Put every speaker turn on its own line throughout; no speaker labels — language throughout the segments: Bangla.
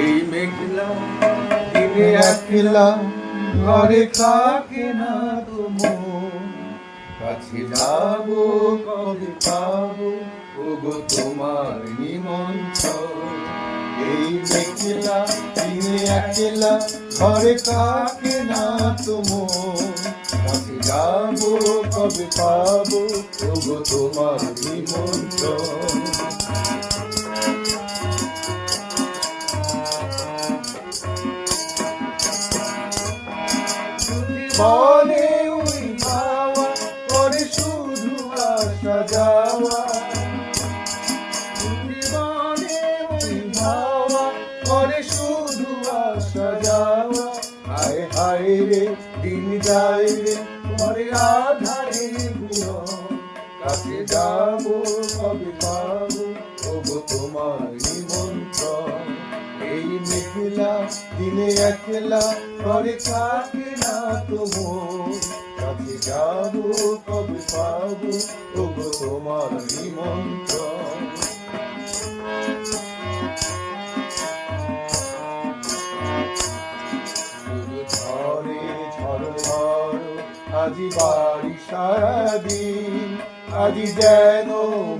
এই মেঘলা দিনে একলা ঘরে থাকে না তো মন, কাছে যাবো কবে পাবো ওগো তোমার নিমন্ত্রণ। এই মেঘলা দিনে একলা ঘরে থাকে না তো মন, কাছে যাবো কবে পাবো ওগো তোমার নিমন্ত্রণ। বলে ওই পাওয়া করে শুধু আসা যাওয়া, বলে ওই পাওয়া করে শুধু আসা যাওয়া। হায় হায় রে দিন যায় রে পরে আধারে ঘুরন, কাছে যাবো কবে পাবো ওগো তোমার নিমন্ত্রণ। এই মেঘলা দিনে একলা ঘরে থাকে না তো মন, কাছে যাবো কবে পাবো ওগো তোমার নিমন্ত্রণ। শুধু ঝড়ে ঝড় ঝড় আজি বাড়ি সারাদিন, আজি যেন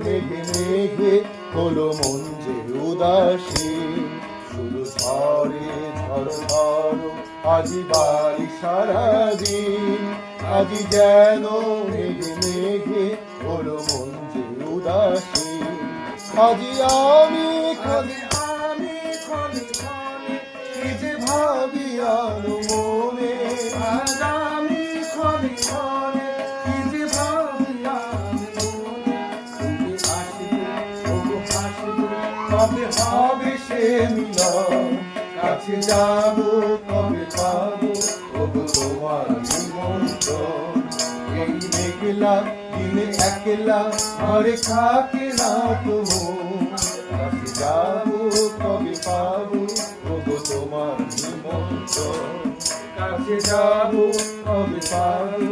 মেঘে মেঘে হলো মন যে উদাসীন। শুধু ঝড়ে ঝড় ঝড় আজি বাড়ি সারাদিন, আজি যেন মেঘে মেঘে হলো মন যে উদাসীন। আজি আমি খালি ক্ষণে ক্ষণে কি যে ভাবি আনো মনে, আজ আমি ক্ষণে ক্ষণে কি যে ভাবি আনো মনে। তুমি আসবে ওগো হাসবে কবে হবে সে মিলন, কাছে যাবো কবে পাবো ওগো তোমার নিমন্ত্রণ। এই মেঘলা দিনে একলা ঘরে থাকে না তো মন, কাছে যাবো কবে পাবো ওগো তোমার নিমন্ত্রণ। কাছে যাবো কবে পাবো